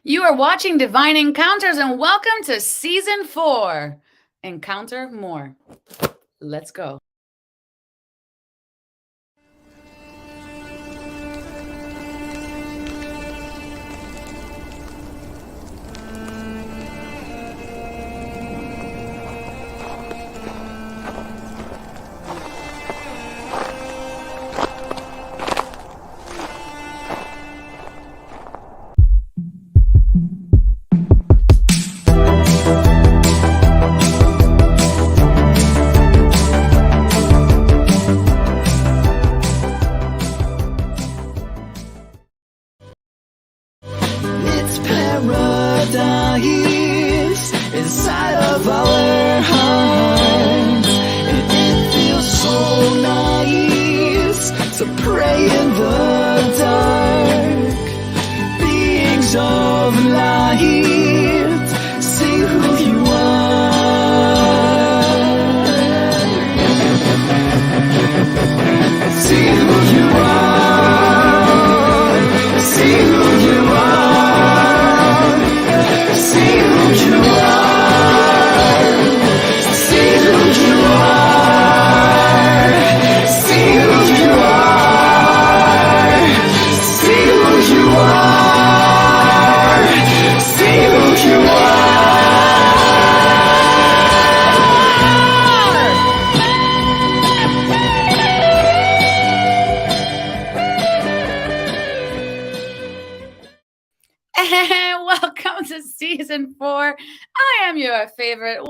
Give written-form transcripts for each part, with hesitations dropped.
You are watching Divine Encounters and welcome to Season 4. Encounter more. Let's go. It's paradise inside of our hearts, and it feels so nice to pray in the dark. Beings of light, see who you are. See who you are. See who you are. See who you are. See who you are. See who you are. See who you are. See who you are. And welcome to Season 4. I am your favorite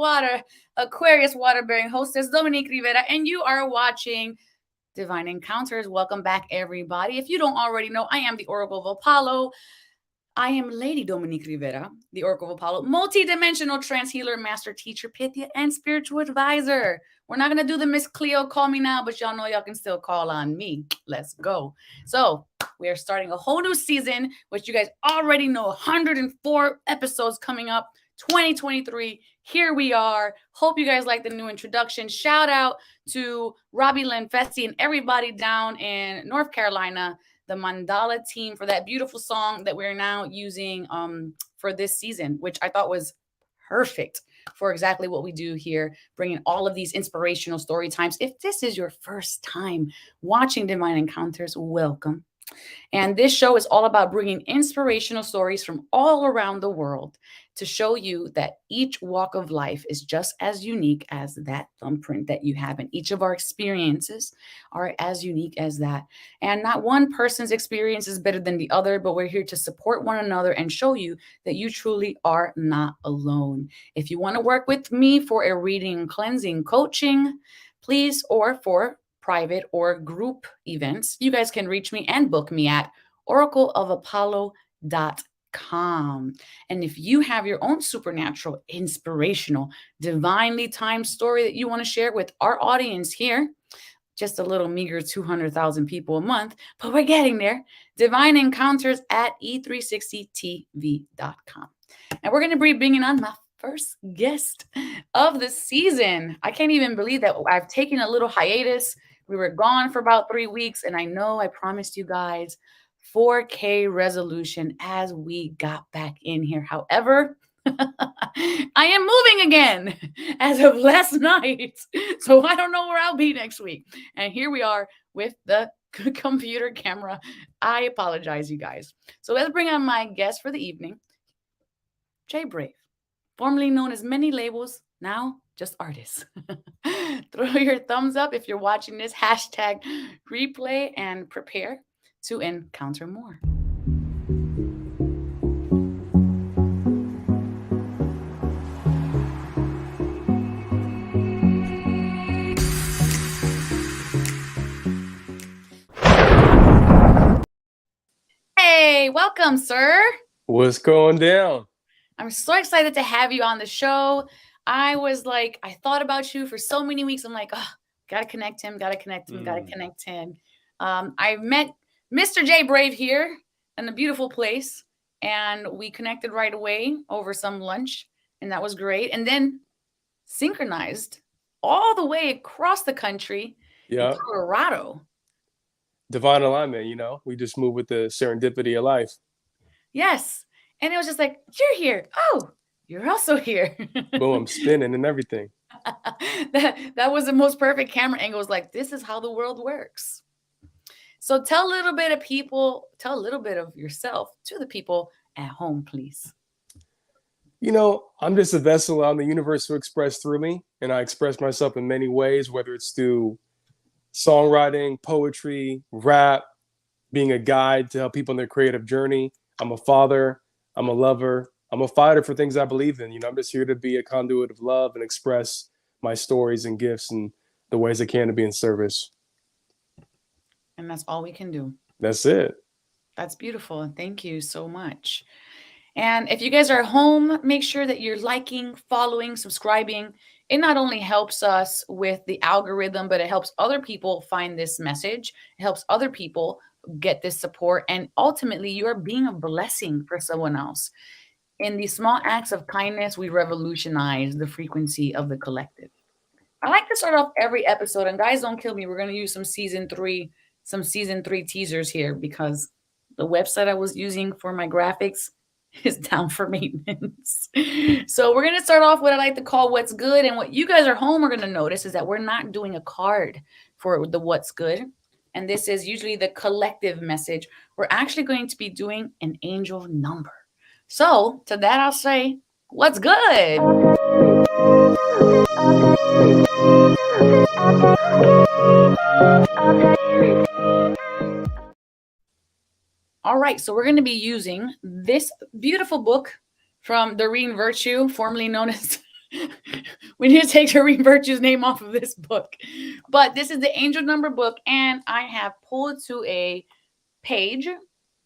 Aquarius water-bearing hostess, Dominique Rivera, and you are watching Divine Encounters. Welcome back, everybody. If you don't already know, I am the Oracle of Apollo. I am Lady Dominique Rivera, the Oracle of Apollo, multi-dimensional trance healer, master teacher, Pythia, and spiritual advisor. We're not going to do the Miss Cleo call me now, but y'all know y'all can still call on me. Let's go. So we are starting a whole new season, which you guys already know, 104 episodes coming up, 2023. Here we are. Hope you guys like the new introduction. Shout out to Robbie Lenfesti and everybody down in North Carolina, the Mandala team, for that beautiful song that we're now using for this season, which I thought was perfect for exactly what we do here, bringing all of these inspirational story times. If this is your first time watching Divine Encounters, welcome. And this show is all about bringing inspirational stories from all around the world to show you that each walk of life is just as unique as that thumbprint that you have. And each of our experiences are as unique as that. And not one person's experience is better than the other, but we're here to support one another and show you that you truly are not alone. If you want to work with me for a reading and cleansing coaching, please, or for private or group events, you guys can reach me and book me at oracleofapollo.com. And if you have your own supernatural, inspirational, divinely timed story that you want to share with our audience here, just a little meager 200,000 people a month, but we're getting there. Divine Encounters at e360tv.com. And we're going to be bringing on my first guest of the season. I can't even believe that I've taken a little hiatus. We were gone for about 3 weeks, and I know I promised you guys 4K resolution as we got back in here. However, I am moving again as of last night, so I don't know where I'll be next week. And here we are with the computer camera. I apologize, you guys. So let's bring on my guest for the evening, Jay Brave, formerly known as many labels, now just artist. Throw your thumbs up if you're watching this, hashtag replay, and prepare to encounter more. Hey, welcome, sir. What's going down? I'm so excited to have you on the show. I thought about you for so many weeks. I'm like, oh, gotta connect him. I met Mr. J Brave here in a beautiful place, and we connected right away over some lunch, and that was great. And then synchronized all the way across the country in Colorado. Divine alignment, we just move with the serendipity of life. Yes. And it was just like, you're here. Oh, you're also here. Boom, I'm spinning and everything. that was the most perfect camera angle. It was like, this is how the world works. So tell a little bit of yourself to the people at home, please. I'm just a vessel allowing the universe to express through me. And I express myself in many ways, whether it's through songwriting, poetry, rap, being a guide to help people in their creative journey. I'm a father, I'm a lover, I'm a fighter for things I believe in. I'm just here to be a conduit of love and express my stories and gifts and the ways I can to be in service. And that's all we can do. That's it. That's beautiful. Thank you so much. And if you guys are home, make sure that you're liking, following, subscribing. It not only helps us with the algorithm, but it helps other people find this message. It helps other people get this support. And ultimately, you are being a blessing for someone else. In these small acts of kindness, we revolutionize the frequency of the collective. I like to start off every episode, and guys, don't kill me. We're going to use some season three teasers here because the website I was using for my graphics is down for maintenance. So we're going to start off what I like to call what's good. And what you guys are home are going to notice is that we're not doing a card for the what's good. And this is usually the collective message. We're actually going to be doing an angel number. So to that, I'll say, what's good? All right, so we're going to be using this beautiful book from Doreen Virtue, formerly known as... we need to take Doreen Virtue's name off of this book. But this is the Angel Number book, and I have pulled to a page,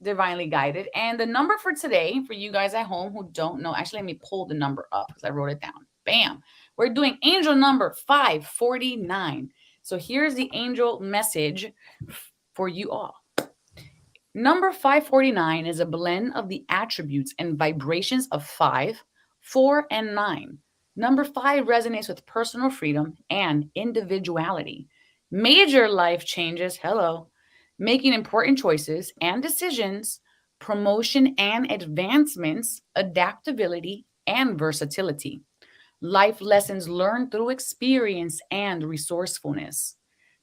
Divinely Guided. And the number for today, for you guys at home who don't know, actually, let me pull the number up because I wrote it down. Bam. We're doing angel number 549. So here's the angel message for you all. Number 549 is a blend of the attributes and vibrations of 5, 4, and 9. Number 5 resonates with personal freedom and individuality. Major life changes, making important choices and decisions, promotion and advancements, adaptability, and versatility. Life lessons learned through experience and resourcefulness.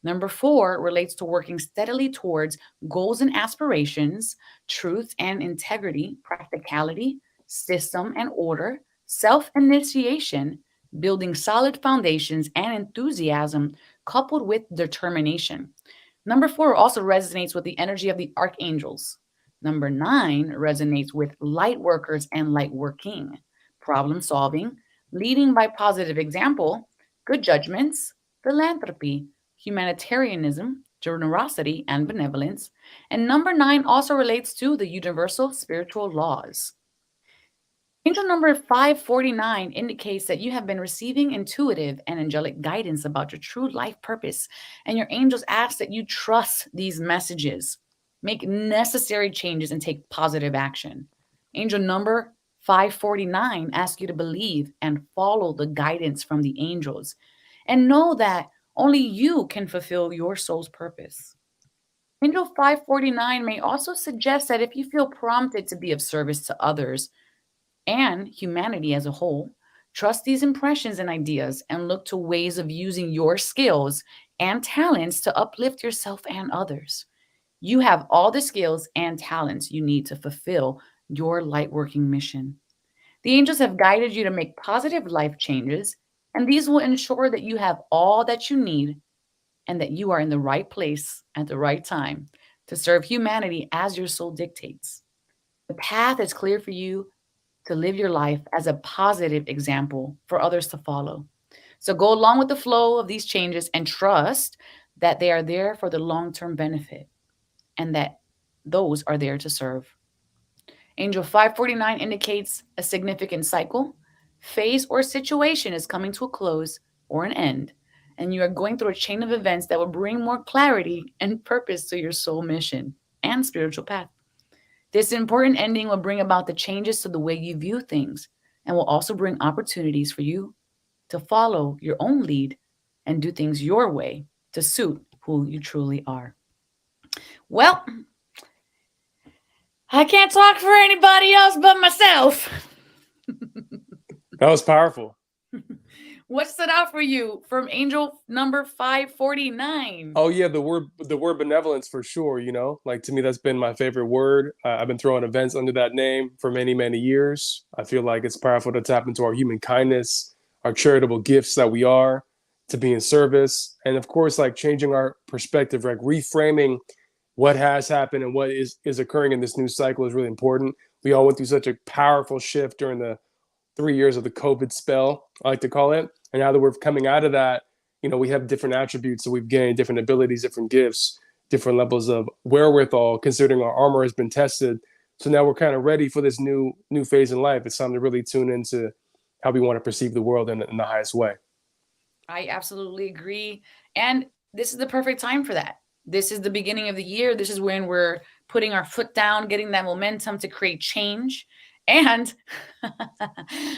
Number 4 relates to working steadily towards goals and aspirations, truth and integrity, practicality, system and order, self-initiation, building solid foundations, and enthusiasm coupled with determination. Number 4 also resonates with the energy of the archangels. Number 9 resonates with light workers and light working, problem solving, leading by positive example, good judgments, philanthropy, humanitarianism, generosity, and benevolence. And number 9 also relates to the universal spiritual laws. Angel number 549 indicates that you have been receiving intuitive and angelic guidance about your true life purpose, and your angels ask that you trust these messages, make necessary changes, and take positive action. Angel number 549 asks you to believe and follow the guidance from the angels, and know that only you can fulfill your soul's purpose. Angel 549 may also suggest that if you feel prompted to be of service to others and humanity as a whole, trust these impressions and ideas and look to ways of using your skills and talents to uplift yourself and others. You have all the skills and talents you need to fulfill your lightworking mission. The angels have guided you to make positive life changes, and these will ensure that you have all that you need and that you are in the right place at the right time to serve humanity as your soul dictates. The path is clear for you to live your life as a positive example for others to follow. So go along with the flow of these changes and trust that they are there for the long-term benefit and that those are there to serve. Angel 549 indicates a significant cycle, phase, or situation is coming to a close or an end, and you are going through a chain of events that will bring more clarity and purpose to your soul mission and spiritual path. This important ending will bring about the changes to the way you view things and will also bring opportunities for you to follow your own lead and do things your way to suit who you truly are. Well, I can't talk for anybody else but myself. That was powerful. What stood out for you from angel number 549? Oh yeah, the word benevolence for sure. Like to me, that's been my favorite word. I've been throwing events under that name for many, many years. I feel like it's powerful to tap into our human kindness, our charitable gifts that we are, to be in service, and of course, like changing our perspective, like reframing what has happened and what is occurring in this new cycle is really important. We all went through such a powerful shift during the 3 years of the COVID spell, I like to call it. And now that we're coming out of that, we have different attributes. So we've gained different abilities, different gifts, different levels of wherewithal, considering our armor has been tested. So now we're kind of ready for this new phase in life. It's time to really tune into how we want to perceive the world in the highest way. I absolutely agree. And this is the perfect time for that. This is the beginning of the year. This is when we're putting our foot down, getting that momentum to create change. And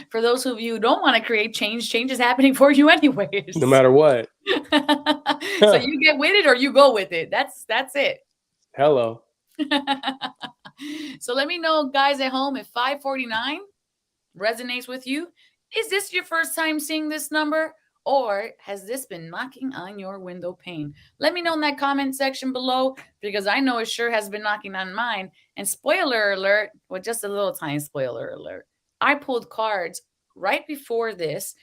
for those of you who don't want to create change, change is happening for you anyways. No matter what. So you get with it or you go with it. That's it. Hello. So let me know, guys at home, if 549 resonates with you. Is this your first time seeing this number? Or has this been knocking on your window pane? Let me know in that comment section below, because I know it sure has been knocking on mine. And spoiler alert, well, just a little tiny spoiler alert, I pulled cards right before this,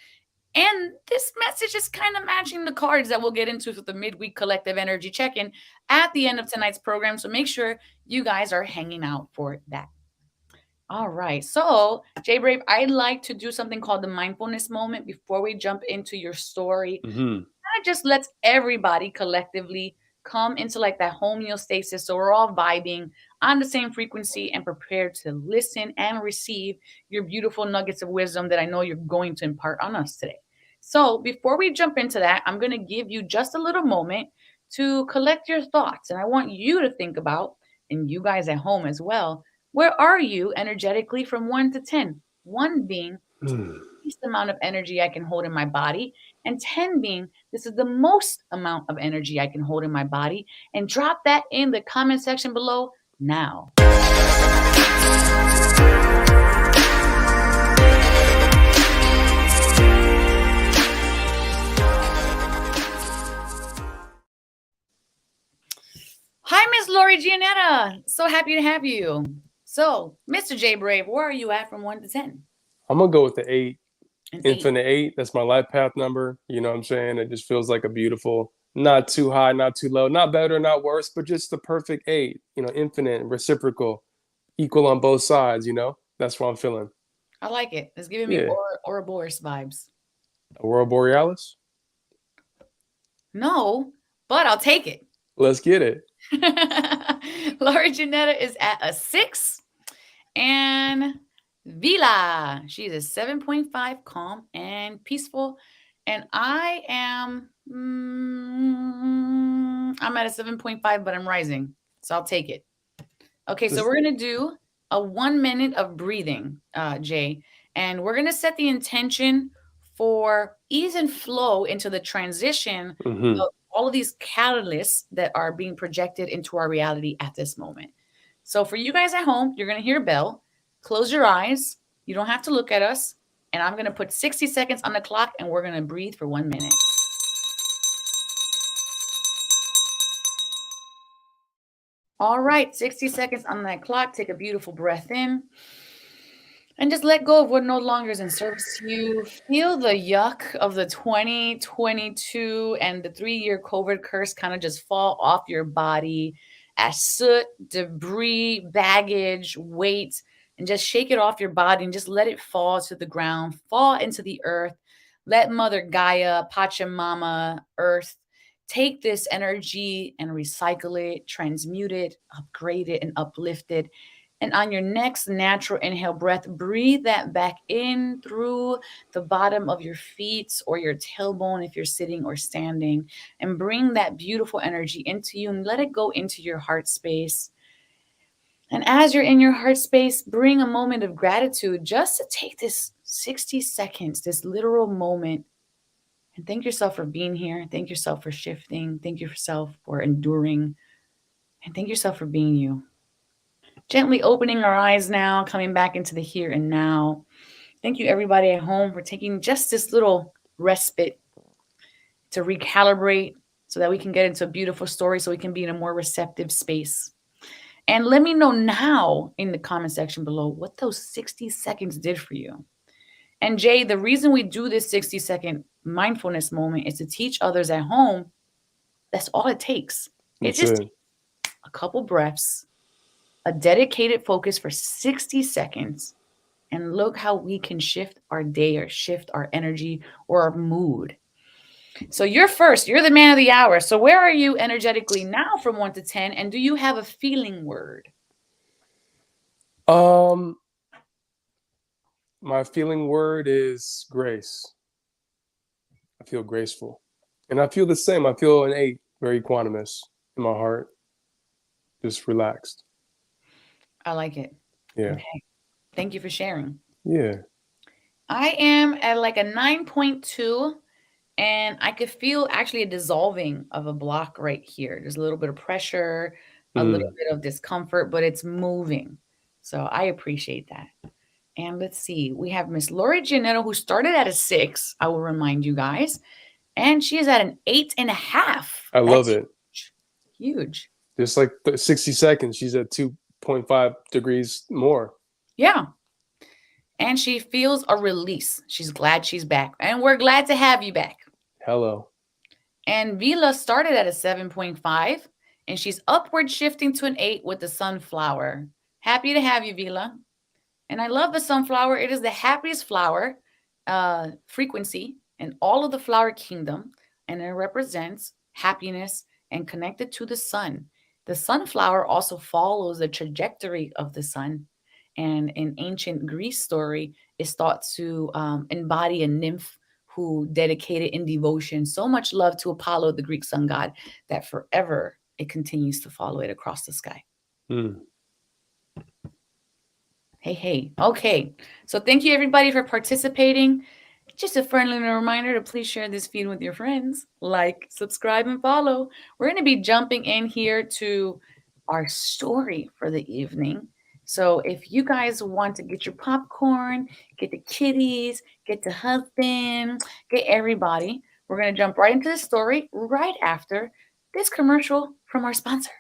and this message is kind of matching the cards that we'll get into with the midweek collective energy check-in at the end of tonight's program. So make sure you guys are hanging out for that. All right. So, Jay Brave, I'd like to do something called the mindfulness moment before we jump into your story. That just lets everybody collectively come into like that homeostasis. So we're all vibing on the same frequency and prepared to listen and receive your beautiful nuggets of wisdom that I know you're going to impart on us today. So before we jump into that, I'm going to give you just a little moment to collect your thoughts. And I want you to think about, and you guys at home as well, where are you energetically from 1 to 10? 1 being the least amount of energy I can hold in my body, and 10 being this is the most amount of energy I can hold in my body. And drop that in the comment section below now. Hi, Miss Lori Gianetta. So happy to have you. So, Mr. J Brave, where are you at from 1 to 10? I'm going to go with the 8. An Infinite 8. That's my life path number. You know what I'm saying? It just feels like a beautiful, not too high, not too low, not better, not worse, but just the perfect 8. Infinite, reciprocal, equal on both sides. That's what I'm feeling. I like it. It's giving me Ouroboros vibes. Aurora Borealis? No, but I'll take it. Let's get it. Laura Janetta is at a 6. And Vila, she's a 7.5, calm and peaceful. And I am, I'm at a 7.5, but I'm rising. So I'll take it. Okay, so we're going to do a 1 minute of breathing, Jay. And we're going to set the intention for ease and flow into the transition of all of these catalysts that are being projected into our reality at this moment. So for you guys at home, you're going to hear a bell. Close your eyes. You don't have to look at us. And I'm going to put 60 seconds on the clock, and we're going to breathe for 1 minute. All right, 60 seconds on that clock. Take a beautiful breath in. And just let go of what no longer is in service to you. Feel the yuck of the 2022 and the 3-year COVID curse kind of just fall off your body as soot, debris, baggage, weight, and just shake it off your body and just let it fall to the ground, fall into the earth. Let Mother Gaia, Pachamama, Earth, take this energy and recycle it, transmute it, upgrade it, and uplift it. And on your next natural inhale breath, breathe that back in through the bottom of your feet or your tailbone if you're sitting or standing, and bring that beautiful energy into you and let it go into your heart space. And as you're in your heart space, bring a moment of gratitude just to take this 60 seconds, this literal moment, and thank yourself for being here. Thank yourself for shifting. Thank yourself for enduring. And thank yourself for being you. Gently opening our eyes now, coming back into the here and now. Thank you, everybody at home, for taking just this little respite to recalibrate so that we can get into a beautiful story, so we can be in a more receptive space. And let me know now in the comment section below what those 60 seconds did for you. And Jay, the reason we do this 60-second mindfulness moment is to teach others at home. That's all it takes. It just takes a couple breaths, a dedicated focus for 60 seconds, and look how we can shift our day or shift our energy or our mood. So you're first. You're the man of the hour. So where are you energetically now from 1 to 10? And do you have a feeling word? My feeling word is grace. I feel graceful. And I feel the same. I feel an 8, very equanimous in my heart. Just relaxed. I like it. Yeah. Okay. Thank you for sharing. Yeah. I am at like a 9.2, and I could feel actually a dissolving of a block right here. There's a little bit of pressure, a little bit of discomfort, but it's moving. So I appreciate that. And let's see, we have Miss Lori Giannetto, who started at a 6, I will remind you guys. And she is at an 8.5. I love it. Huge. Just like 60 seconds, she's at 2.5 degrees more. Yeah. And she feels a release. She's glad she's back. And we're glad to have you back. Hello. And Vila started at a 7.5, and she's upward shifting to an 8 with the sunflower. Happy to have you, Vila. And I love the sunflower. It is the happiest flower frequency in all of the flower kingdom, and it represents happiness and connected to the sun. The sunflower also follows the trajectory of the sun, and in ancient Greece story is thought to embody a nymph who dedicated in devotion so much love to Apollo, the Greek sun god, that forever it continues to follow it across the sky. Hey. Okay. So thank you, everybody, for participating. Just a friendly reminder to please share this feed with your friends. Like, subscribe, and follow. We're going to be jumping in here to our story for the evening. So if you guys want to get your popcorn, get the kitties, get the husband, get everybody, we're going to jump right into the story right after this commercial from our sponsor.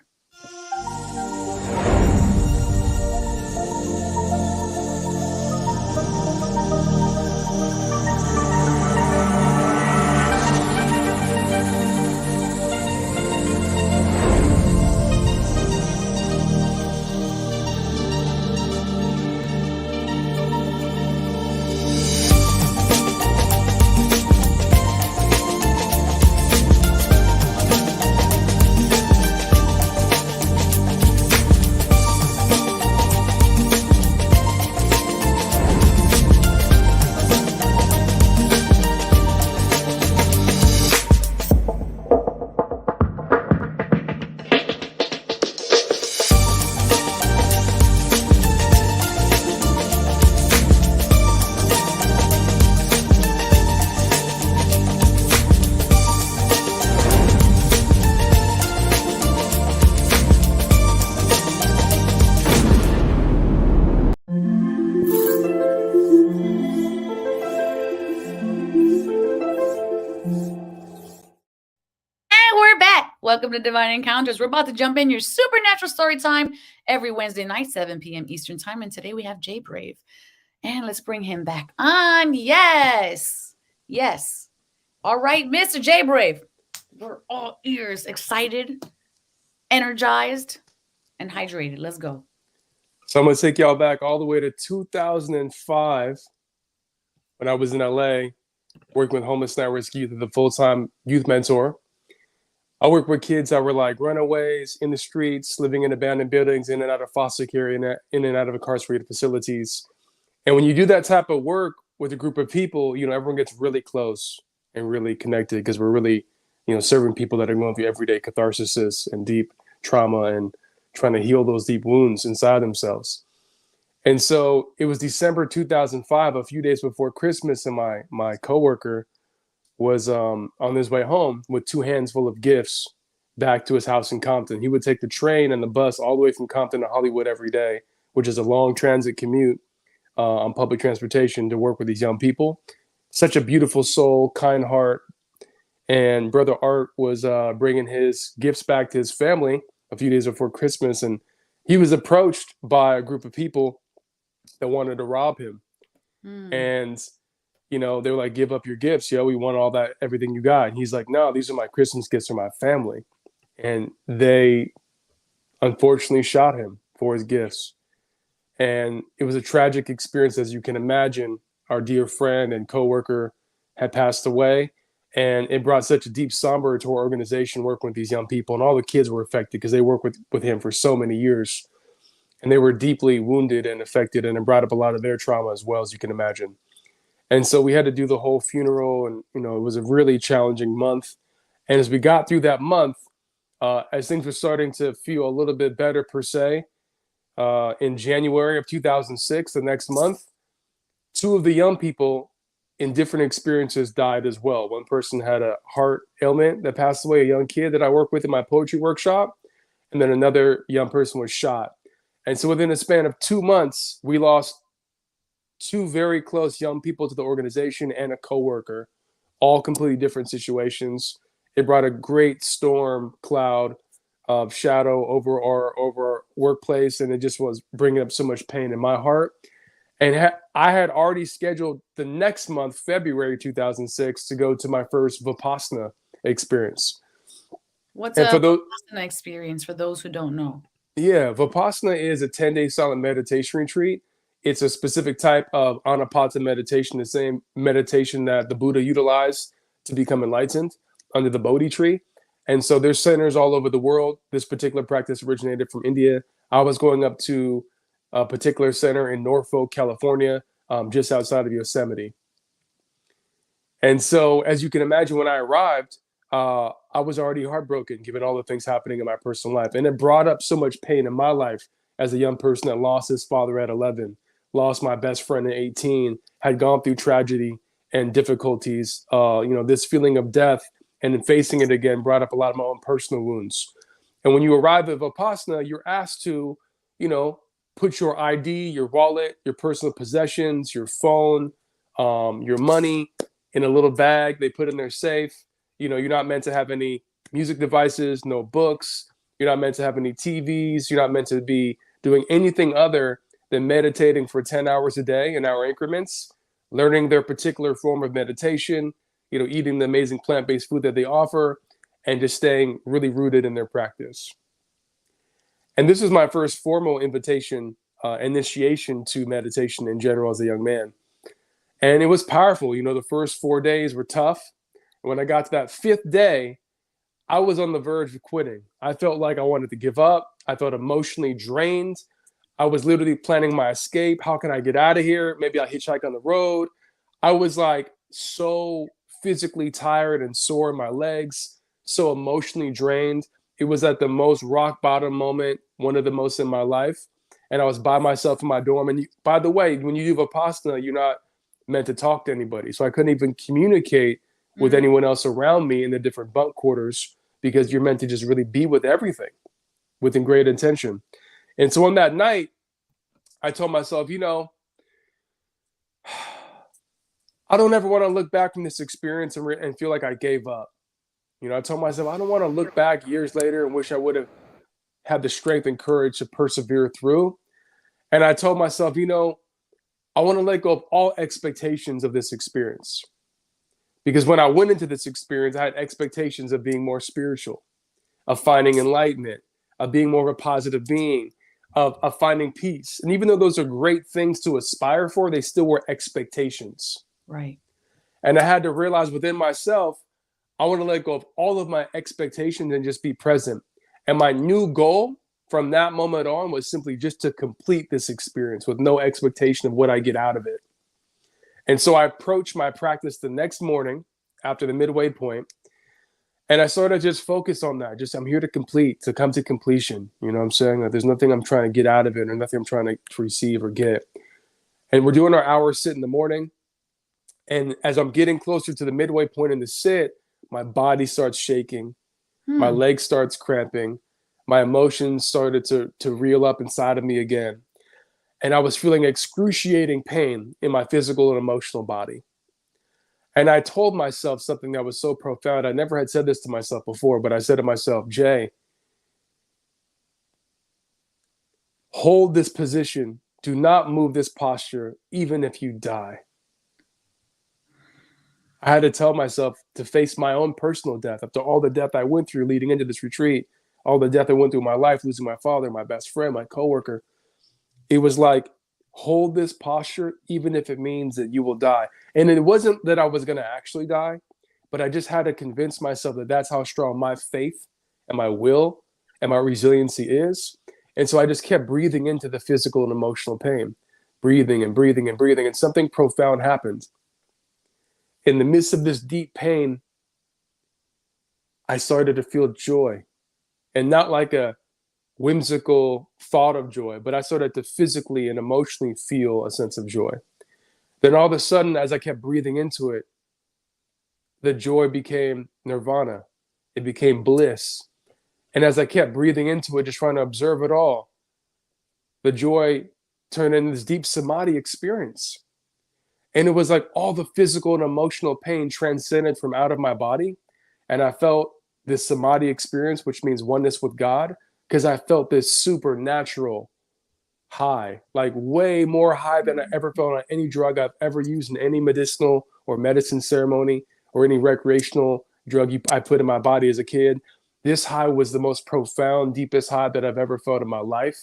Welcome to Divine Encounters. We're about to jump in your supernatural story time every Wednesday night, 7 p.m. Eastern time. And today we have Jay Brave. And let's bring him back on. Yes. All right, Mr. Jay Brave. We're all ears, excited, energized, and hydrated. Let's go. So I'm going to take y'all back all the way to 2005 when I was in LA working with homeless and at-risk youth as a full-time youth mentor. I work with kids that were like runaways in the streets, living in abandoned buildings, in and out of foster care, in and out of incarcerated facilities. And when you do that type of work with a group of people, you know, everyone gets really close and really connected because we're really, you know, serving people that are going through everyday catharsis and deep trauma and trying to heal those deep wounds inside themselves. And so it was December 2005, a few days before Christmas, and my coworker was on his way home with 2 hands full of gifts back to his house in Compton. He would take the train and the bus all the way from Compton to Hollywood every day, which is a long transit commute on public transportation to work with these young people. Such a beautiful soul, kind heart. And Brother Art was bringing his gifts back to his family a few days before Christmas. And he was approached by a group of people that wanted to rob him. And, you know, they were like, give up your gifts. Yo, we want all that, everything you got. And he's like, no, these are my Christmas gifts for my family. And they unfortunately shot him for his gifts. And it was a tragic experience, as you can imagine. Our dear friend and coworker had passed away, and it brought such a deep somber to our organization working with these young people. And all the kids were affected because they worked with him for so many years. And they were deeply wounded and affected, and it brought up a lot of their trauma as well, as you can imagine. And so we had to do the whole funeral, and, you know, it was a really challenging month. And as we got through that month, as things were starting to feel a little bit better per se, in January of 2006, the next month, two of the young people in different experiences died as well. One person had a heart ailment that passed away, a young kid that I work with in my poetry workshop, and then another young person was shot. And so within a span of 2 months, we lost two very close young people to the organization and a coworker, all completely different situations. It brought a great storm cloud of shadow over our workplace, and it just was bringing up so much pain in my heart. And I had already scheduled the next month, February 2006, to go to my first Vipassana experience. What's And a for those, Vipassana experience for those who don't know? yeah, Vipassana is a 10-day silent meditation retreat. It's a specific type of Anapatta meditation, the same meditation that the Buddha utilized to become enlightened under the Bodhi tree. And so there's centers all over the world. This particular practice originated from India. I was going up to a particular center in Norfolk, California, just outside of Yosemite. And so, as you can imagine, when I arrived, I was already heartbroken given all the things happening in my personal life. And it brought up so much pain in my life as a young person that lost his father at 11, lost my best friend at 18, had gone through tragedy and difficulties. This feeling of death and then facing it again brought up a lot of my own personal wounds. And when you arrive at Vipassana, you're asked to, put your ID, your wallet, your personal possessions, your phone, your money in a little bag they put in their safe. You're not meant to have any music devices, no books. You're not meant to have any TVs. You're not meant to be doing anything other than meditating for 10 hours a day in hour increments, learning their particular form of meditation, eating the amazing plant-based food that they offer, and just staying really rooted in their practice. And this was my first formal initiation to meditation in general as a young man. And it was powerful. The first 4 days were tough. When I got to that 5th day, I was on the verge of quitting. I felt like I wanted to give up. I felt emotionally drained. I was literally planning my escape. How can I get out of here? Maybe I'll hitchhike on the road. I was like so physically tired and sore in my legs, so emotionally drained. It was at the most rock bottom moment, one of the most in my life. And I was by myself in my dorm. And by the way, when you do Vipassana, you're not meant to talk to anybody. So I couldn't even communicate with anyone else around me in the different bunk quarters because you're meant to just really be with everything within great intention. And so on that night, I told myself, I don't ever want to look back from this experience and feel like I gave up. I told myself, I don't want to look back years later and wish I would have had the strength and courage to persevere through. And I told myself, I want to let go of all expectations of this experience. Because when I went into this experience, I had expectations of being more spiritual, of finding enlightenment, of being more of a positive being, of finding peace. And even though those are great things to aspire for, they still were expectations. Right. And I had to realize within myself, I want to let go of all of my expectations and just be present. And my new goal from that moment on was simply just to complete this experience with no expectation of what I get out of it. And so I approached my practice the next morning after the midway point, and I sort of just focused on that. Just I'm here to complete, to come to completion. You know what I'm saying? Like, there's nothing I'm trying to get out of it or nothing I'm trying to receive or get. And we're doing our hour sit in the morning. And as I'm getting closer to the midway point in the sit, my body starts shaking. My leg starts cramping. My emotions started to reel up inside of me again. And I was feeling excruciating pain in my physical and emotional body. And I told myself something that was so profound. I never had said this to myself before, but I said to myself, Jay, hold this position. Do not move this posture, even if you die. I had to tell myself to face my own personal death after all the death I went through leading into this retreat, all the death I went through in my life, losing my father, my best friend, my coworker. It was like, hold this posture, even if it means that you will die. And it wasn't that I was going to actually die, but I just had to convince myself that that's how strong my faith and my will and my resiliency is. And so I just kept breathing into the physical and emotional pain, breathing and breathing and breathing. And something profound happened. In the midst of this deep pain, I started to feel joy, and not like a whimsical thought of joy, but I started to physically and emotionally feel a sense of joy. Then all of a sudden, as I kept breathing into it, the joy became nirvana. It became bliss. And as I kept breathing into it, just trying to observe it all, the joy turned into this deep samadhi experience. And it was like all the physical and emotional pain transcended from out of my body. And I felt this samadhi experience, which means oneness with God, because I felt this supernatural high, like way more high than I ever felt on any drug I've ever used in any medicinal or medicine ceremony or any recreational drug I put in my body as a kid. This high was the most profound, deepest high that I've ever felt in my life.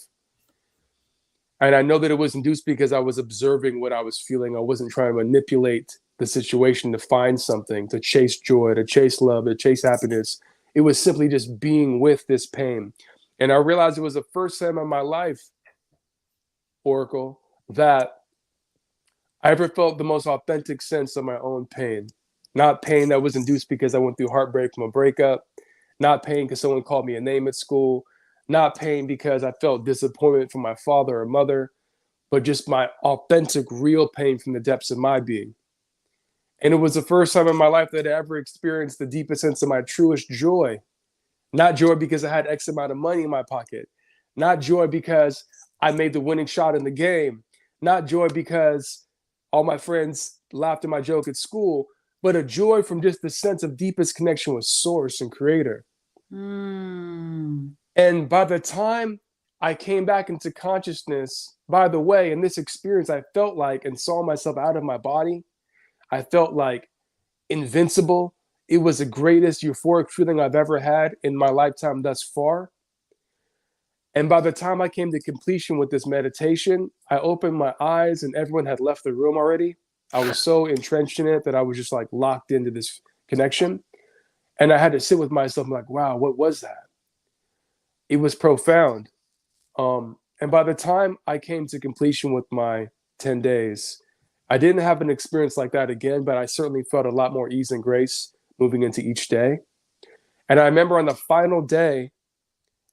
And I know that it was induced because I was observing what I was feeling. I wasn't trying to manipulate the situation to find something, to chase joy, to chase love, to chase happiness. It was simply just being with this pain. And I realized it was the first time in my life, Oracle, that I ever felt the most authentic sense of my own pain. Not pain that was induced because I went through heartbreak from a breakup, not pain because someone called me a name at school, not pain because I felt disappointment from my father or mother, but just my authentic, real pain from the depths of my being. And it was the first time in my life that I ever experienced the deepest sense of my truest joy. Not joy because I had X amount of money in my pocket. Not joy because I made the winning shot in the game. Not joy because all my friends laughed at my joke at school, but a joy from just the sense of deepest connection with Source and Creator. And by the time I came back into consciousness, by the way, in this experience, I felt like and saw myself out of my body. I felt like invincible. It was the greatest euphoric feeling I've ever had in my lifetime thus far. And by the time I came to completion with this meditation, I opened my eyes and everyone had left the room already. I was so entrenched in it that I was just like locked into this connection. And I had to sit with myself and like, wow, what was that? It was profound. And by the time I came to completion with my 10 days, I didn't have an experience like that again, but I certainly felt a lot more ease and grace moving into each day. And I remember on the final day,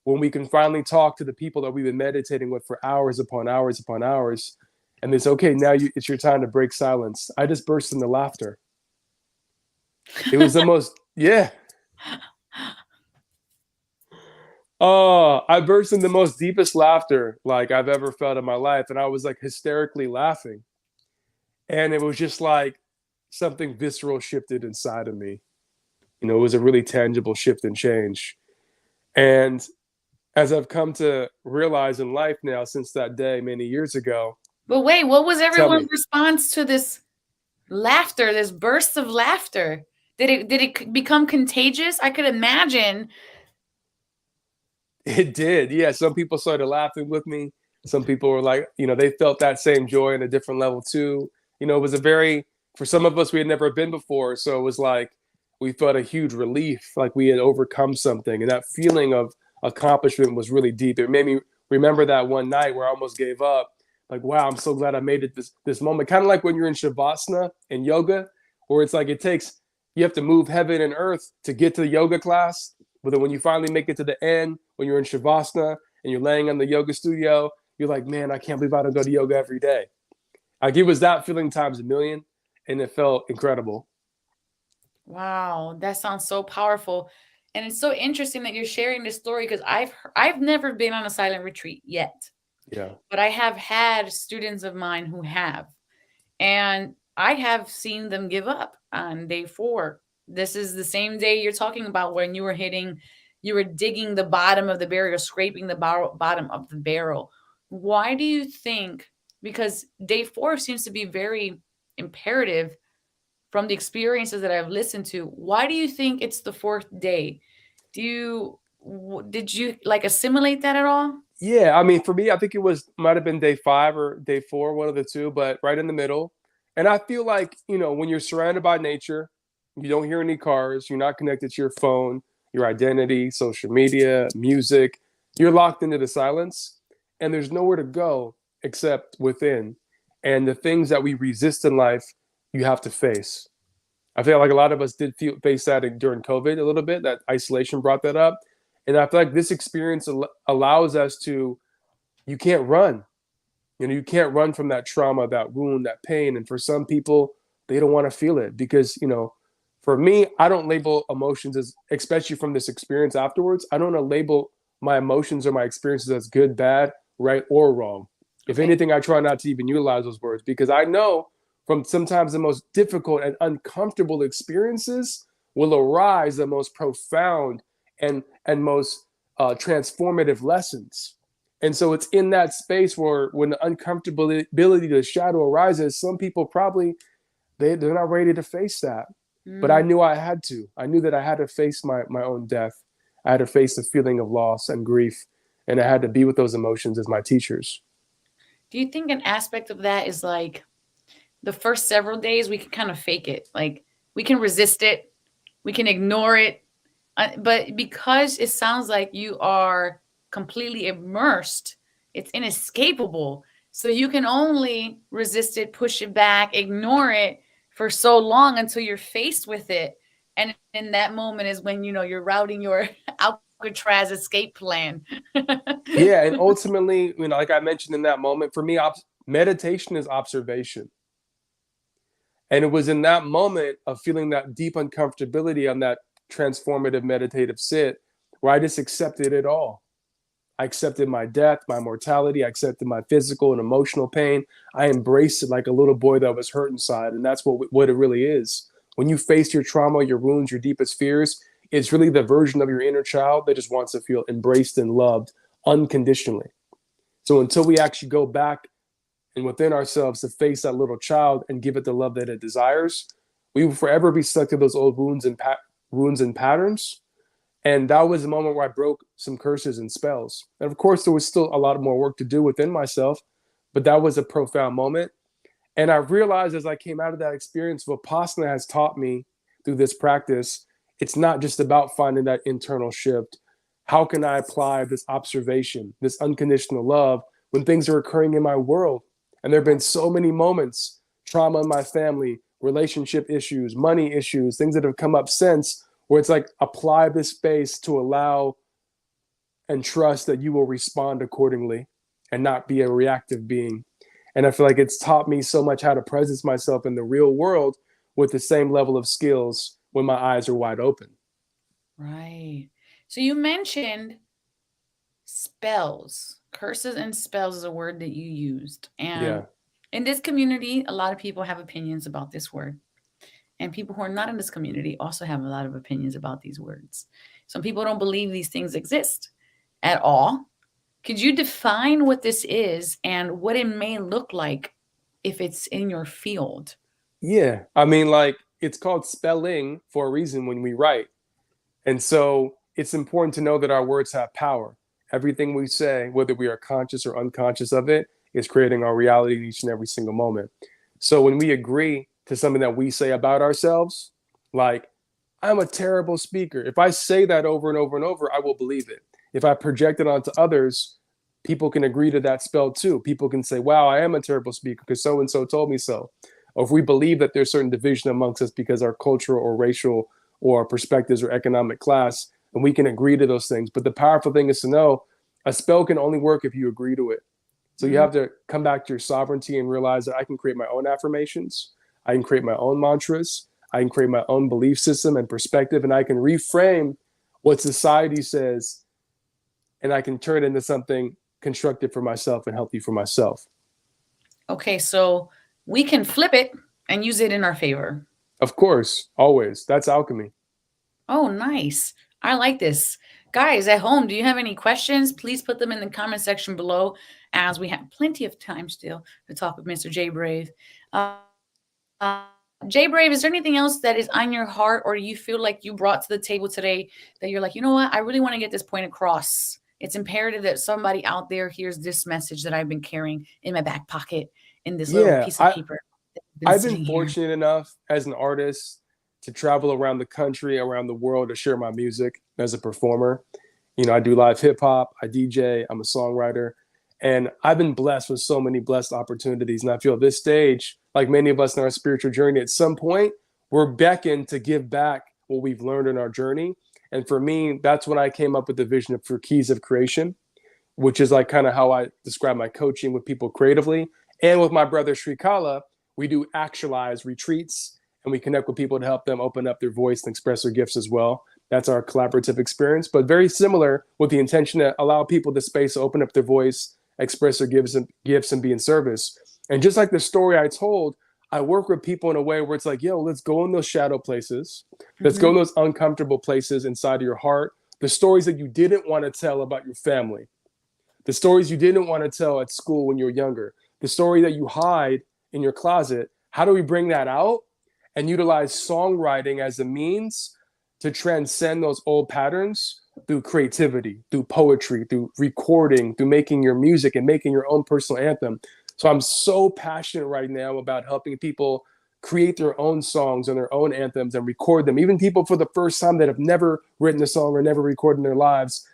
when we can finally talk to the people that we've been meditating with for hours upon hours upon hours, and it's okay, now it's your time to break silence. I just burst into laughter. It was the most, yeah. Oh, I burst in the most deepest laughter like I've ever felt in my life. And I was like hysterically laughing. And it was just like something visceral shifted inside of me. You know, it was a really tangible shift and change. And as I've come to realize in life now since that day many years ago. But wait, what was everyone's response to this laughter, this burst of laughter? Did it become contagious? I could imagine. It did. Yeah. Some people started laughing with me. Some people were like, you know, they felt that same joy in a different level too. You know, it was for some of us, we had never been before. So it was like, we felt a huge relief, like we had overcome something. And that feeling of accomplishment was really deep. It made me remember that one night where I almost gave up. Like, wow, I'm so glad I made it this moment. Kind of like when you're in Shavasana in yoga, where it's like you have to move heaven and earth to get to the yoga class. But then when you finally make it to the end, when you're in Shavasana and you're laying on the yoga studio, you're like, man, I can't believe I don't go to yoga every day. Like it was that feeling times a million, and it felt incredible. Wow, that sounds so powerful. And it's so interesting that you're sharing this story because I've never been on a silent retreat yet, Yeah. but I have had students of mine who have, and I have seen them give up on day 4. This is the same day you're talking about when you were digging the bottom of the barrel, scraping the bottom of the barrel. Why do you think? Because day 4 seems to be very imperative from the experiences that I've listened to. Why do you think it's the 4th day? Did you like assimilate that at all? Yeah, I mean, for me, I think it might have been day 5 or day 4, one of the two, but right in the middle. And I feel like, when you're surrounded by nature, you don't hear any cars, you're not connected to your phone, your identity, social media, music, you're locked into the silence, and there's nowhere to go except within. And the things that we resist in life, you have to face. I feel like a lot of us did face that during COVID a little bit. That isolation brought that up, and I feel like this experience allows us to. You can't run. You can't run from that trauma, that wound, that pain. And for some people, they don't want to feel it because for me, I don't label emotions as, especially from this experience afterwards. I don't want to label my emotions or my experiences as good, bad, right, or wrong. If Okay. anything, I try not to even utilize those words because I know from sometimes the most difficult and uncomfortable experiences will arise the most profound and most transformative lessons. And so it's in that space where when the uncomfortability, the shadow arises, some people probably they're not ready to face that. But I knew I had to. I knew that I had to face my own death. I had to face the feeling of loss and grief, and I had to be with those emotions as my teachers. Do you think an aspect of that is like the first several days we can kind of fake it? Like we can resist it, we can ignore it. But because it sounds like you are completely immersed, it's inescapable. So you can only resist it, push it back, ignore it for so long until you're faced with it. And in that moment is when you're routing your Alcatraz escape plan. Yeah, and ultimately, like I mentioned in that moment, for me, meditation is observation. And it was in that moment of feeling that deep uncomfortability on that transformative meditative sit where I just accepted it all. I accepted my death, my mortality. I accepted my physical and emotional pain. I embraced it like a little boy that was hurt inside. And that's what it really is. When you face your trauma, your wounds, your deepest fears, it's really the version of your inner child that just wants to feel embraced and loved unconditionally. So until we actually go back and within ourselves to face that little child and give it the love that it desires, we will forever be stuck to those old wounds and patterns. And that was the moment where I broke some curses and spells. And of course, there was still a lot more work to do within myself, but that was a profound moment. And I realized as I came out of that experience, Vipassana has taught me through this practice, it's not just about finding that internal shift. How can I apply this observation, this unconditional love when things are occurring in my world? And there have been so many moments, trauma in my family, relationship issues, money issues, things that have come up since, where it's like apply this space to allow and trust that you will respond accordingly and not be a reactive being. And I feel like it's taught me so much how to presence myself in the real world with the same level of skills when my eyes are wide open. Right. So you mentioned spells. Curses and spells is a word that you used. And Yeah. in this community, a lot of people have opinions about this word. And people who are not in this community also have a lot of opinions about these words. Some people don't believe these things exist at all. Could you define what this is and what it may look like if it's in your field? Yeah. I mean, like, it's called spelling for a reason when we write. And so it's important to know that our words have power. Everything we say, whether we are conscious or unconscious of it, is creating our reality in each and every single moment. So when we agree to something that we say about ourselves, like, I'm a terrible speaker. If I say that over and over and over, I will believe it. If I project it onto others, people can agree to that spell too. People can say, wow, I am a terrible speaker because so-and-so told me so. Or if we believe that there's certain division amongst us because our cultural or racial or our perspectives or economic class, and we can agree to those things. But the powerful thing is to know a spell can only work if you agree to it. So you have to come back to your sovereignty and realize that I can create my own affirmations. I can create my own mantras. I can create my own belief system and perspective, and I can reframe what society says, and I can turn it into something constructive for myself and healthy for myself. Okay, so we can flip it and use it in our favor. Of course, always. That's alchemy. Oh, nice. I like this. Guys at home, do you have any questions? Please put them in the comment section below, as we have plenty of time still to talk with Mr. J Brave. Uh, J Brave, is there anything else that is on your heart or you feel like you brought to the table today that you're like, you know what? I really want to get this point across. It's imperative that somebody out there hears this message that I've been carrying in my back pocket in this little Yeah, piece of paper. I've been fortunate enough as an artist to travel around the country, around the world, to share my music as a performer. You know, I do live hip hop, I DJ, I'm a songwriter, and I've been blessed with so many blessed opportunities. And I feel at this stage, like many of us in our spiritual journey, at some point, we're beckoned to give back what we've learned in our journey. And for me, that's when I came up with the vision for Keys of Creation, which is like kind of how I describe my coaching with people creatively. And with my brother Srikala, we do actualized retreats and we connect with people to help them open up their voice and express their gifts as well. That's our collaborative experience, but very similar, with the intention to allow people the space to open up their voice, express their gifts and be in service. And just like the story I told, I work with people in a way where it's like, yo, let's go in those shadow places. Let's go in those uncomfortable places inside of your heart. The stories that you didn't want to tell about your family, the stories you didn't want to tell at school when you were younger, the story that you hide in your closet. How do we bring that out and utilize songwriting as a means to transcend those old patterns through creativity, through poetry, through recording, through making your music and making your own personal anthem? So I'm so passionate right now about helping people create their own songs and their own anthems and record them. Even people for the first time that have never written a song or never recorded in their lives.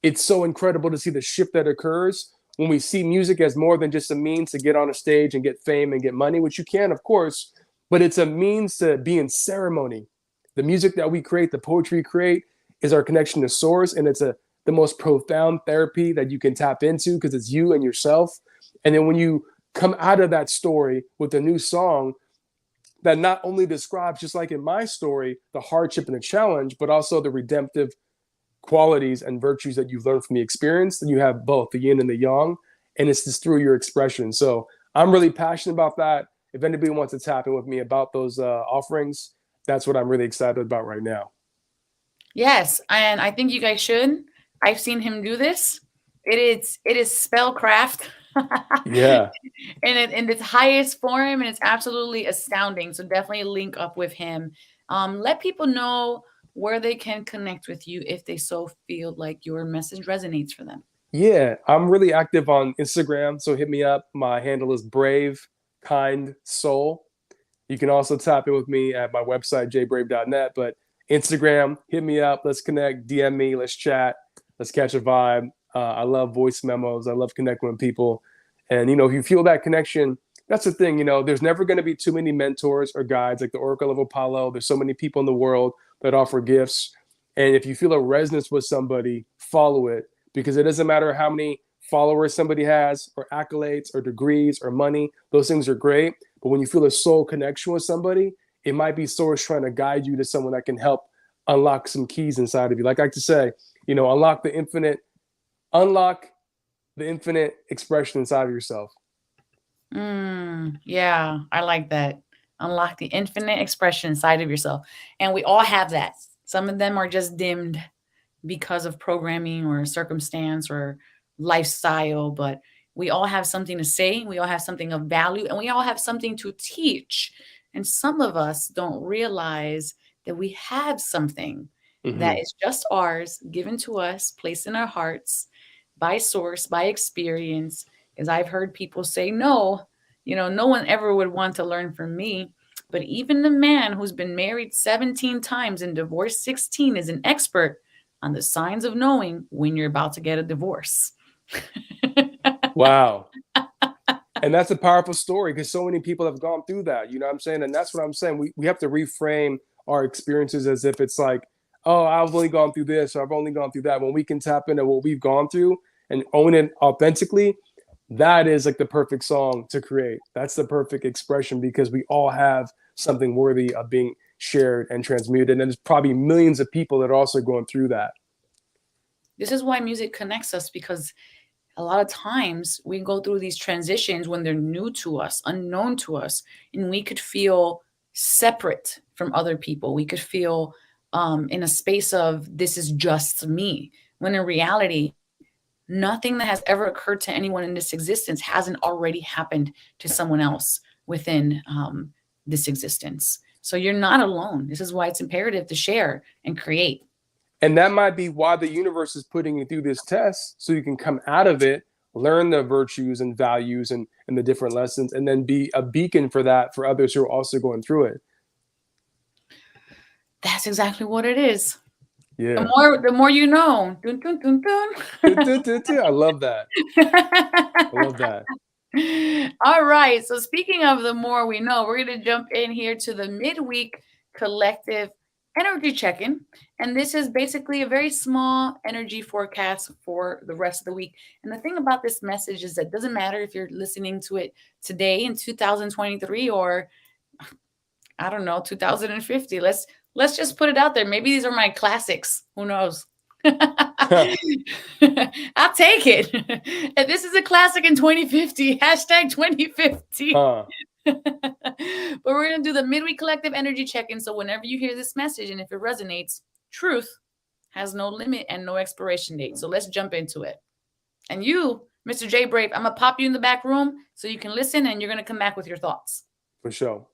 It's so incredible to see the shift that occurs when we see music as more than just a means to get on a stage and get fame and get money, which you can, of course, but it's a means to be in ceremony. The music that we create, the poetry we create, is our connection to source, and it's the most profound therapy that you can tap into because it's you and yourself. And then when you come out of that story with a new song that not only describes, just like in my story, the hardship and the challenge, but also the redemptive qualities and virtues that you've learned from the experience, then you have both the yin and the yang, and it's just through your expression. So I'm really passionate about that. If anybody wants to tap in with me about those offerings, that's what I'm really excited about right now. Yes, and I think you guys should. I've seen him do this. It is spellcraft. Yeah. And in its highest form, and it's absolutely astounding. So definitely link up with him. Let people know where they can connect with you if they so feel like your message resonates for them. Yeah, I'm really active on Instagram, so hit me up. My handle is Brave Kind Soul. You can also tap in with me at my website, jbrave.net. But Instagram, hit me up. Let's connect. DM me. Let's chat. Let's catch a vibe. I love voice memos. I love connecting with people. And, you know, if you feel that connection, that's the thing. You know, there's never going to be too many mentors or guides like the Oracle of Apollo. There's so many people in the world that offer gifts. And if you feel a resonance with somebody, follow it, because it doesn't matter how many followers somebody has or accolades or degrees or money. Those things are great. But when you feel a soul connection with somebody, it might be source trying to guide you to someone that can help unlock some keys inside of you. Like I like to say, you know, unlock the infinite expression inside of yourself. Yeah, I like that. Unlock the infinite expression inside of yourself. And we all have that. Some of them are just dimmed because of programming or circumstance or lifestyle, but we all have something to say. We all have something of value, and we all have something to teach. And some of us don't realize that we have something that is just ours, given to us, placed in our hearts by source, by experience. As I've heard people say, no, you know, no one ever would want to learn from me. But even the man who's been married 17 times and divorced 16 is an expert on the signs of knowing when you're about to get a divorce. Wow. And that's a powerful story because so many people have gone through that. You know what I'm saying? And that's what I'm saying. We have to reframe our experiences as if it's like, oh, I've only gone through this or I've only gone through that. When we can tap into what we've gone through and own it authentically, that is like the perfect song to create. That's the perfect expression because we all have something worthy of being shared and transmuted. And there's probably millions of people that are also going through that. This is why music connects us, because a lot of times we go through these transitions when they're new to us, unknown to us, and we could feel separate from other people. We could feel in a space of, this is just me, when in reality, nothing that has ever occurred to anyone in this existence hasn't already happened to someone else within this existence. So you're not alone. This is why it's imperative to share and create. And that might be why the universe is putting you through this test, so you can come out of it, learn the virtues and values and the different lessons, and then be a beacon for that for others who are also going through it. That's exactly what it is. Yeah. The more you know. Dun, dun, dun, dun. I love that. I love that. All right. So speaking of the more we know, we're going to jump in here to the midweek collective energy check-in. And this is basically a very small energy forecast for the rest of the week. And the thing about this message is that it doesn't matter if you're listening to it today in 2023 or, I don't know, 2050. Let's just put it out there. Maybe these are my classics. Who knows? I'll take it. If this is a classic in 2050, hashtag 2050. But we're going to do the midweek collective energy check-in. So whenever you hear this message, and if it resonates, truth has no limit and no expiration date. So let's jump into it. And you, Mr. J Brave, I'm going to pop you in the back room so you can listen, and you're going to come back with your thoughts. For sure.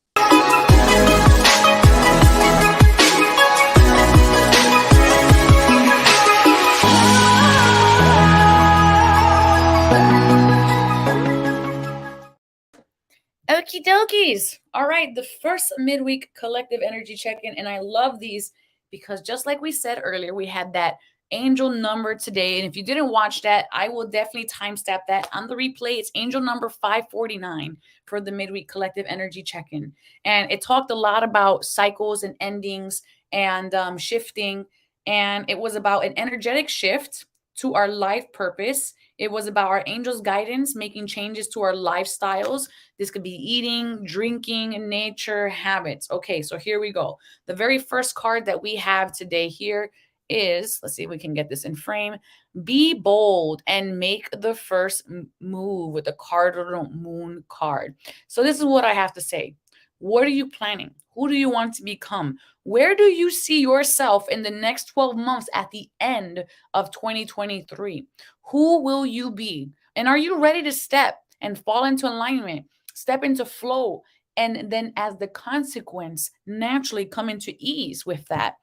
Okie dokies. All right, the first midweek collective energy check-in, and I love these because just like we said earlier, we had that angel number today, and if you didn't watch that, I will definitely timestamp that on the replay. It's angel number 549 for the midweek collective energy check-in, and it talked a lot about cycles and endings and shifting, and it was about an energetic shift to our life purpose. It was about our angels' guidance, making changes to our lifestyles. This could be eating, drinking, nature, habits. Okay, so here we go. The very first card that we have today here is, let's see if we can get this in frame. Be bold and make the first move with the cardinal moon card. So this is what I have to say. What are you planning? Who do you want to become? Where do you see yourself in the next 12 months at the end of 2023? Who will you be? And are you ready to step and fall into alignment, step into flow, and then as the consequence, naturally come into ease with that?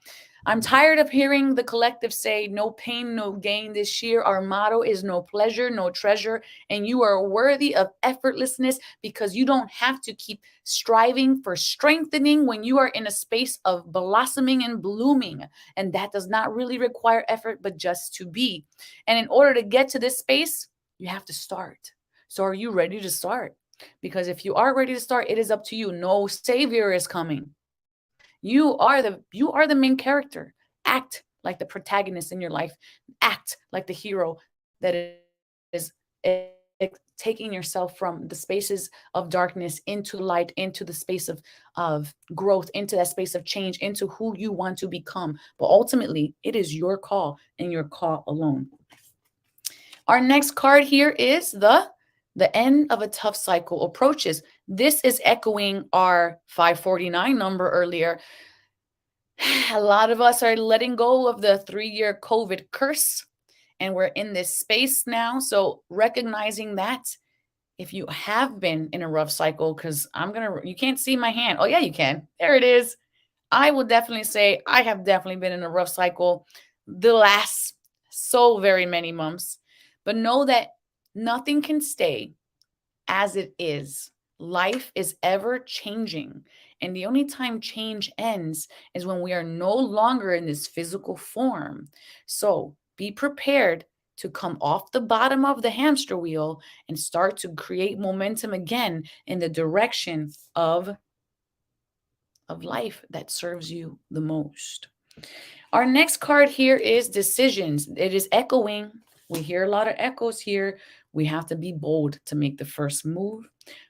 I'm tired of hearing the collective say, no pain, no gain this year. Our motto is no pleasure, no treasure. And you are worthy of effortlessness because you don't have to keep striving for strengthening when you are in a space of blossoming and blooming. And that does not really require effort, but just to be. And in order to get to this space, you have to start. So are you ready to start? Because if you are ready to start, it is up to you. No savior is coming. You are the main character. Act like the protagonist in your life. Act like the hero that is taking yourself from the spaces of darkness into light, into the space of growth, into that space of change, into who you want to become. But ultimately, it is your call and your call alone. Our next card here is the end of a tough cycle approaches. This is echoing our 549 number earlier. A lot of us are letting go of the 3-year COVID curse, and we're in this space now. So recognizing that if you have been in a rough cycle, because you can't see my hand. Oh yeah, you can. There it is. I will definitely say I have definitely been in a rough cycle the last so very many months, but know that nothing can stay as it is. Life is ever changing. And the only time change ends is when we are no longer in this physical form. So be prepared to come off the bottom of the hamster wheel and start to create momentum again in the direction of life that serves you the most. Our next card here is decisions. It is echoing. We hear a lot of echoes here. We have to be bold to make the first move.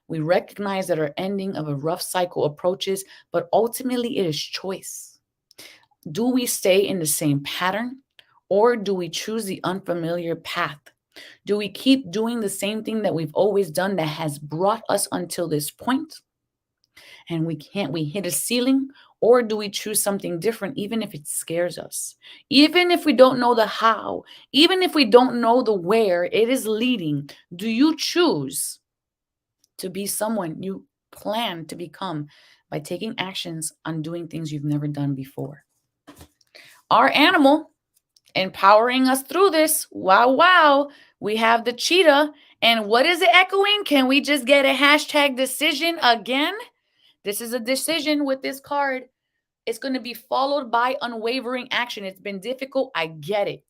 We recognize that our ending of a rough cycle approaches, but ultimately it is choice. Do we stay in the same pattern, or do we choose the unfamiliar path? Do we keep doing the same thing that we've always done that has brought us until this point, and we hit a ceiling? Or do we choose something different, even if it scares us? Even if we don't know the how, even if we don't know the where it is leading, do you choose to be someone you plan to become by taking actions on doing things you've never done before? Our animal empowering us through this, wow, we have the cheetah. And what is it echoing? Can we just get a hashtag decision again? This is a decision with this card. It's going to be followed by unwavering action. It's been difficult. I get it.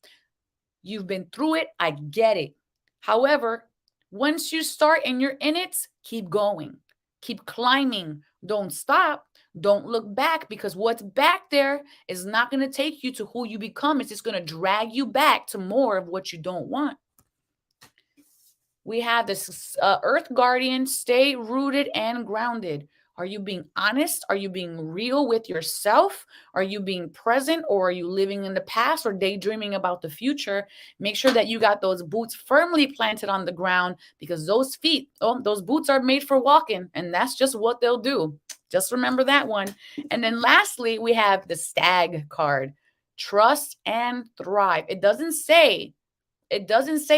You've been through it. I get it. However, once you start and you're in it, keep going. Keep climbing. Don't stop. Don't look back, because what's back there is not going to take you to who you become. It's just going to drag you back to more of what you don't want. We have this Earth Guardian, stay rooted and grounded. Are you being honest? Are you being real with yourself? Are you being present, or are you living in the past or daydreaming about the future? Make sure that you got those boots firmly planted on the ground, because those feet, those boots are made for walking, and that's just what they'll do. Just remember that one. And then lastly, we have the Stag card. Trust and thrive. It doesn't say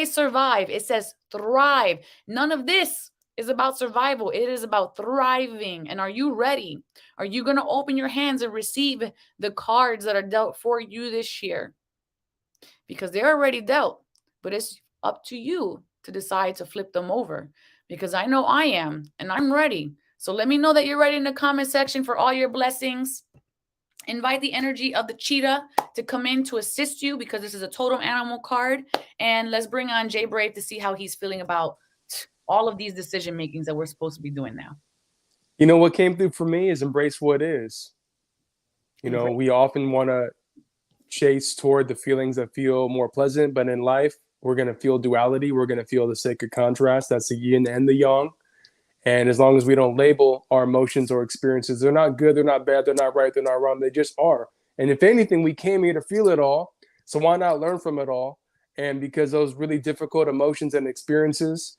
survive. It says thrive. None of this is about survival. It is about thriving. And are you ready? Are you going to open your hands and receive the cards that are dealt for you this year? Because they're already dealt, but it's up to you to decide to flip them over, because I know I am, and I'm ready. So let me know that you're ready in the comment section for all your blessings. Invite the energy of the cheetah to come in to assist you, because this is a totem animal card. And let's bring on Jay Brave to see how he's feeling about all of these decision makings that we're supposed to be doing now. You know, what came through for me is embrace what is. You know, we often want to chase toward the feelings that feel more pleasant, but in life, we're going to feel duality. We're going to feel the sacred contrast. That's the yin and the yang. And as long as we don't label our emotions or experiences, they're not good, they're not bad, they're not right, they're not wrong, they just are. And if anything, we came here to feel it all. So why not learn from it all? And because those really difficult emotions and experiences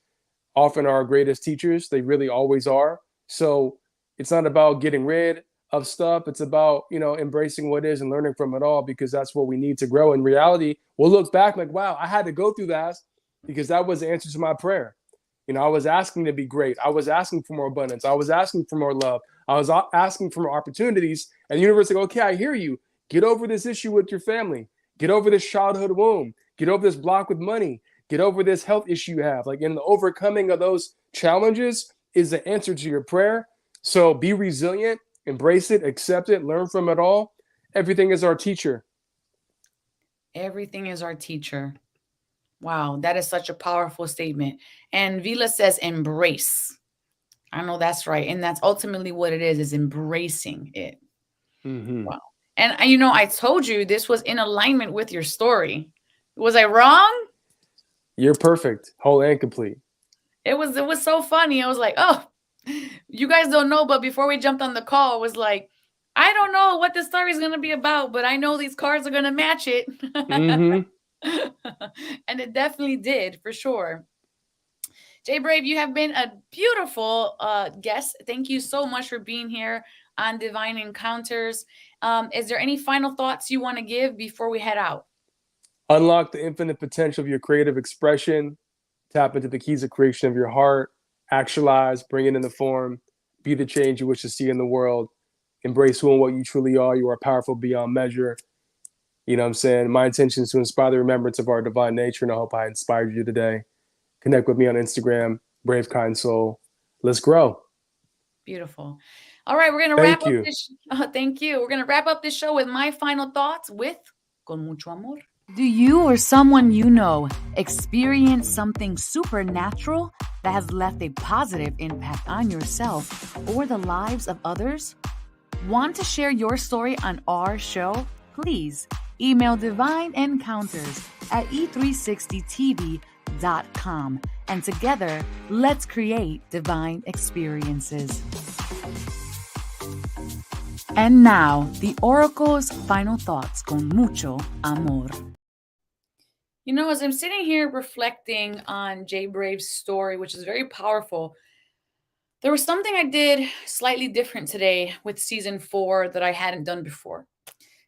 often are our greatest teachers, they really always are. So it's not about getting rid of stuff. It's about, you know, embracing what is and learning from it all, because that's what we need to grow. In reality, we'll look back like, wow, I had to go through that, because that was the answer to my prayer. You know, I was asking to be great. I was asking for more abundance. I was asking for more love. I was asking for more opportunities. And the universe is like, okay, I hear you. Get over this issue with your family. Get over this childhood wound. Get over this block with money. Get over this health issue you have. Like, in the overcoming of those challenges is the answer to your prayer. So be resilient, embrace it, accept it, learn from it all. Everything is our teacher. Everything is our teacher. Wow, that is such a powerful statement. And Vila says embrace. I know that's right. And that's ultimately what it is embracing it. Mm-hmm. Wow. And, you know, I told you this was in alignment with your story. Was I wrong? You're perfect, whole and complete. It was so funny. I was like, oh, you guys don't know, but before we jumped on the call, it was like, I don't know what the story is going to be about, but I know these cards are going to match it. Mm-hmm. And it definitely did, for sure. Jay Brave, you have been a beautiful guest. Thank you so much for being here on Divine Encounters. Is there any final thoughts you want to give before we head out? Unlock the infinite potential of your creative expression. Tap into the keys of creation of your heart. Actualize, bring it into form. Be the change you wish to see in the world. Embrace who and what you truly are. You are powerful beyond measure. You know what I'm saying? My intention is to inspire the remembrance of our divine nature, and I hope I inspired you today. Connect with me on Instagram, Brave Kind Soul. Let's grow. Beautiful. All right, we're going to wrap up this. Thank you. We're going to wrap up this show with my final thoughts with Con Mucho Amor. Do you or someone you know experience something supernatural that has left a positive impact on yourself or the lives of others? Want to share your story on our show? Please email Divine Encounters at e360tv.com And together, let's create divine experiences. And now, the Oracle's final thoughts con mucho amor. You know, as I'm sitting here reflecting on Jay Brave's story, which is very powerful, there was something I did slightly different today with season 4 that I hadn't done before.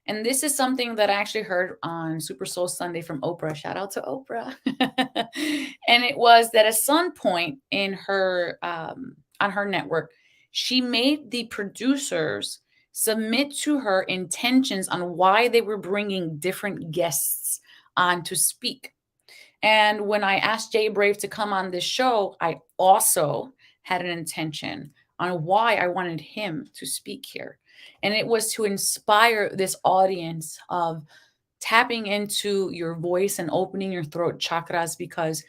And this is something that I actually heard on Super Soul Sunday from Oprah. Shout out to Oprah. And it was that at some point in her on her network, she made the producers submit to her intentions on why they were bringing different guests on to speak. And when I asked Jay Brave to come on this show, I also had an intention on why I wanted him to speak here. And it was to inspire this audience of tapping into your voice and opening your throat chakras, because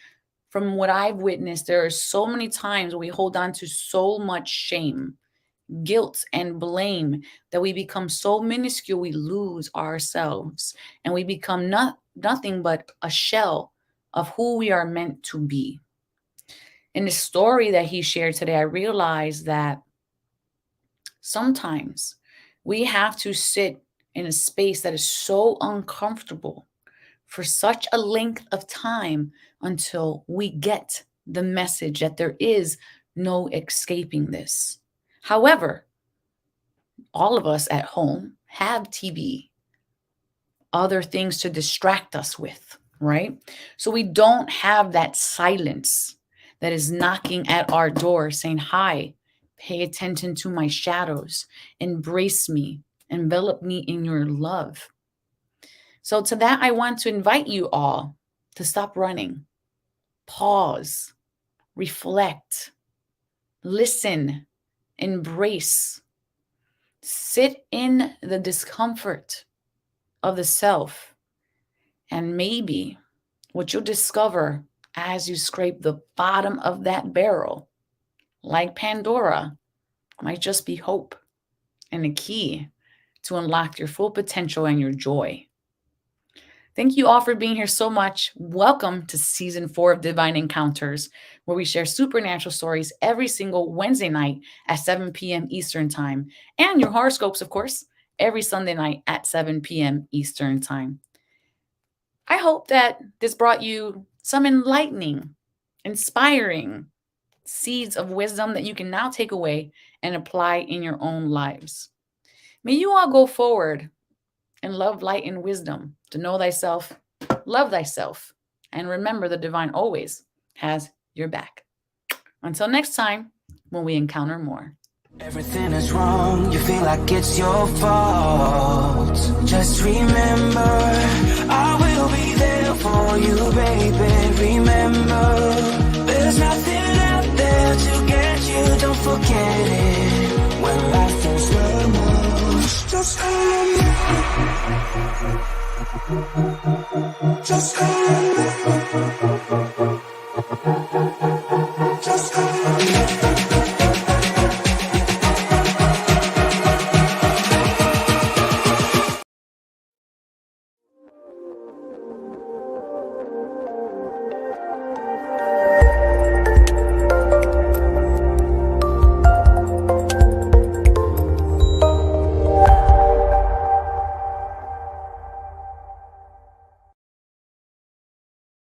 from what I've witnessed, there are so many times we hold on to so much shame, guilt, and blame that we become so minuscule, we lose ourselves and we become nothing but a shell of who we are meant to be. In the story that he shared today, I realized that sometimes we have to sit in a space that is so uncomfortable for such a length of time until we get the message that there is no escaping this. However, all of us at home have TV, other things to distract us with, right? So we don't have that silence that is knocking at our door saying, hi, pay attention to my shadows, embrace me, envelop me in your love. So to that, I want to invite you all to stop running, pause, reflect, listen, embrace, sit in the discomfort of the self. And maybe what you'll discover as you scrape the bottom of that barrel, like Pandora, might just be hope and a key to unlock your full potential and your joy. Thank you all for being here so much. Welcome to season 4 of Divine Encounters, where we share supernatural stories every single Wednesday night at 7 p.m. Eastern Time, and your horoscopes, of course, every Sunday night at 7 p.m. Eastern Time. I hope that this brought you some enlightening, inspiring seeds of wisdom that you can now take away and apply in your own lives. May you all go forward in love, light, and wisdom to know thyself, love thyself, and remember the divine always has your back. Until next time, when we encounter more. Everything is wrong, you feel like it's your fault. Just remember, I will be there for you, baby. Remember, there's nothing out there to get you, don't forget it. When life is slow motion, just hold on. Just hold on.